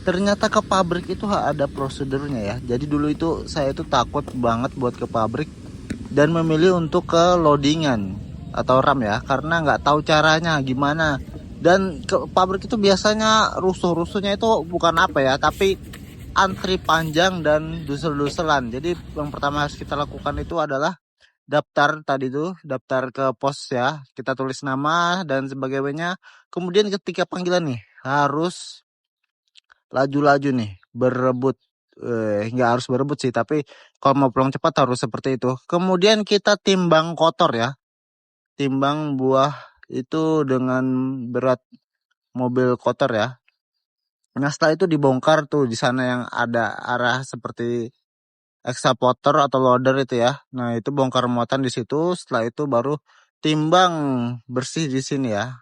Ternyata ke pabrik itu ada prosedurnya ya. Jadi dulu itu saya itu takut banget buat ke pabrik dan memilih untuk ke loadingan atau ram ya, karena nggak tahu caranya gimana. Dan ke pabrik itu biasanya rusuh-rusuhnya itu bukan apa ya, tapi antri panjang dan dusel-duselan. Jadi yang pertama harus kita lakukan itu adalah daftar tadi tuh, daftar ke pos ya. Kita tulis nama dan sebagainya. Kemudian ketika panggilan nih harus laju-laju nih, berebut. Nggak harus berebut sih, tapi kalau mau pulang cepat harus seperti itu. Kemudian kita timbang kotor ya, timbang buah itu dengan berat mobil kotor ya. Nah setelah itu dibongkar tuh di sana yang ada arah seperti ekskavator atau loader itu ya. Nah itu bongkar muatan di situ. Setelah itu baru timbang bersih di sini ya.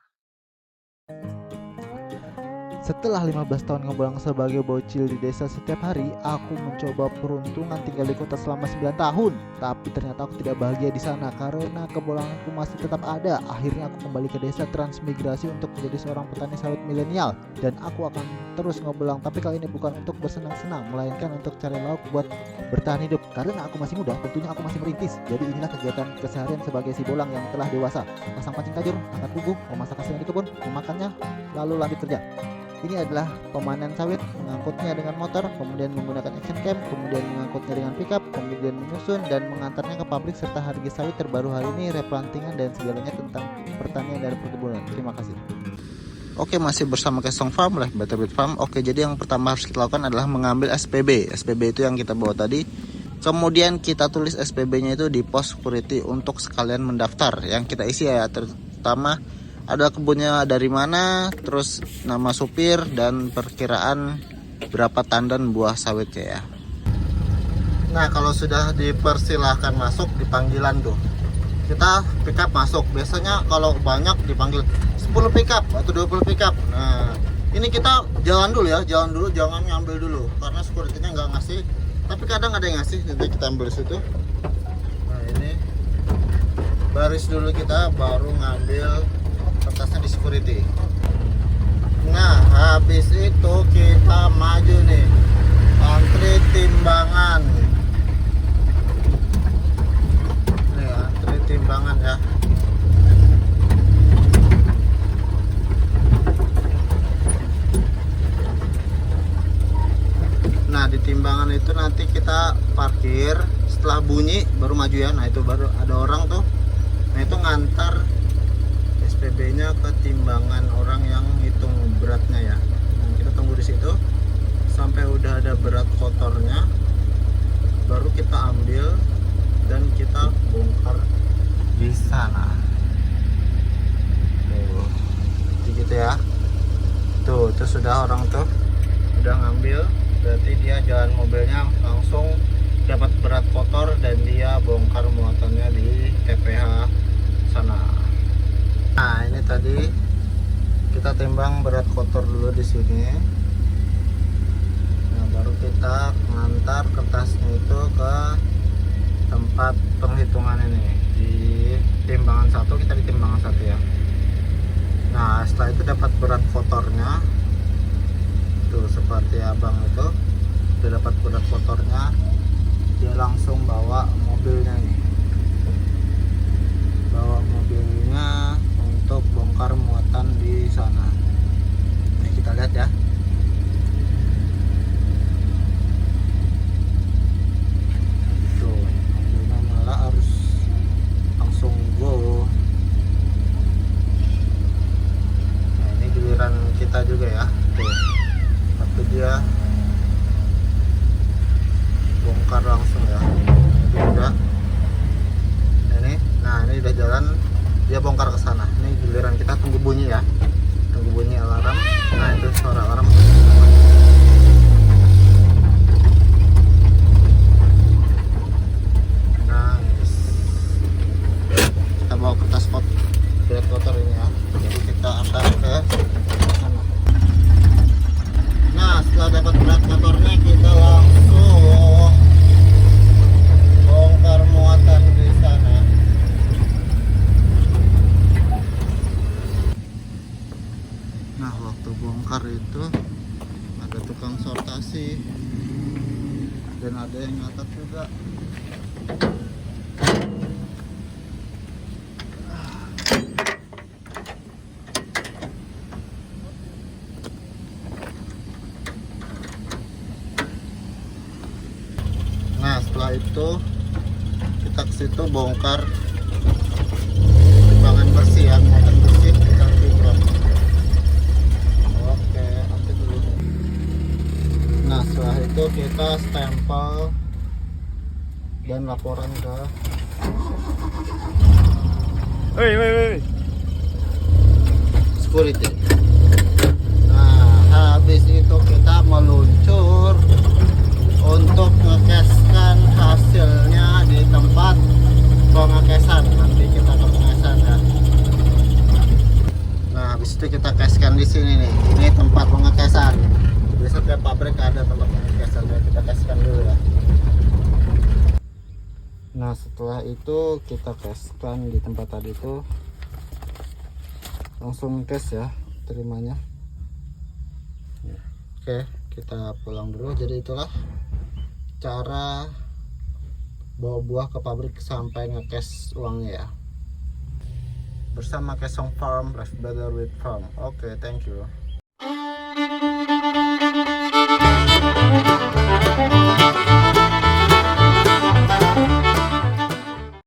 Setelah 15 tahun ngebulang sebagai bocil di desa setiap hari, aku mencoba peruntungan tinggal di kota selama 9 tahun. Tapi ternyata aku tidak bahagia di sana karena kebolanganku masih tetap ada. Akhirnya aku kembali ke desa transmigrasi untuk menjadi seorang petani sawit milenial. Dan aku akan terus ngebelang, tapi kali ini bukan untuk bersenang-senang, melainkan untuk cari lauk buat bertahan hidup. Karena aku masih muda, tentunya aku masih merintis. Jadi inilah kegiatan keseharian sebagai si bolang yang telah dewasa. Pasang pancing tajur, angkat buku, memasak hasil di kebun, memakannya, lalu lanjut kerja. Ini adalah pemanen sawit, mengangkutnya dengan motor, kemudian menggunakan action cam, kemudian mengangkutnya dengan pickup, kemudian menyusun dan mengantarnya ke pabrik, serta harga sawit terbaru hari ini, replantingan dan segalanya tentang pertanian dan perkebunan. Terima kasih. Oke, masih bersama Kesong Farm, Live Better With Farm. Oke, jadi yang pertama harus kita lakukan adalah mengambil SPB. SPB itu yang kita bawa tadi. Kemudian kita tulis SPB-nya itu di pos security untuk sekalian mendaftar. Yang kita isi ya, terutama ada kebunnya dari mana, terus nama supir dan perkiraan berapa tandan buah sawitnya ya. Nah kalau sudah dipersilahkan masuk di panggilan tuh, kita pick up masuk. Biasanya kalau banyak dipanggil 10 pick up atau 20 pick up. Nah ini kita jalan dulu ya, jalan dulu, jangan ngambil dulu karena security-nya nggak ngasih. Tapi kadang ada yang ngasih, nanti kita ambil situ. Nah ini baris dulu, kita baru ngambil kertasnya di security. Nah habis itu kita maju nih, antri timbangan. Nih antri timbangan ya. Nah di timbangan itu nanti kita parkir, setelah bunyi baru maju ya. Nah itu baru ada orang tuh, nah itu ngantar SPB-nya ke timbangan orang yang hitung beratnya ya. Nah, kita tunggu di situ sampai udah ada berat kotornya, baru kita ambil dan kita bongkar di sana. Tuh, gitu ya. Tuh sudah orang tuh udah ngambil, berarti dia jalan mobilnya langsung dapat berat kotor dan dia bongkar muatannya di TPH sana. Nah ini tadi kita timbang berat kotor dulu di sini. Nah baru kita mengantar kertasnya itu ke tempat penghitungan ini di timbangan 1. Kita di timbangan 1 ya. Nah setelah itu dapat berat kotornya tuh, seperti abang itu udah dapat berat kotornya, dia langsung bawa mobilnya nih, bawa mobilnya untuk bongkar muatan di sana. Nah kita lihat ya. Tuh mobilnya malah harus langsung go. Nah ini giliran kita juga ya. Tuh tapi dia bongkar langsung ya. Itu udah. Nah ini udah jalan, dia bongkar ke sana. Ini giliran kita tunggu bunyi ya, tunggu bunyi alarm. Nah itu suara alarm bersih, dan ada yang nyatat juga. Nah setelah itu kita ke situ bongkar timbangan bersih ya, muatan bersih kita filter. Oke, nanti dulu. Nah setelah itu kita stempel dan laporan ke security. Nah habis itu kita meluncur untuk ngekeskan hasilnya di tempat pengekesan. Nanti kita ke pengekesan ya. Nah habis itu kita keskan di sini nih, ini tempat pengekesan. Di setiap pabrik ada tempat pengekesan, ya kita keskan dulu ya. Nah setelah itu kita keskan di tempat tadi itu, langsung kes ya terimanya. Oke, kita pulang dulu. Jadi itulah cara bawa buah ke pabrik sampai ngekes uangnya ya, bersama Kesong Farm, Live Better with Farm. Oke, thank you.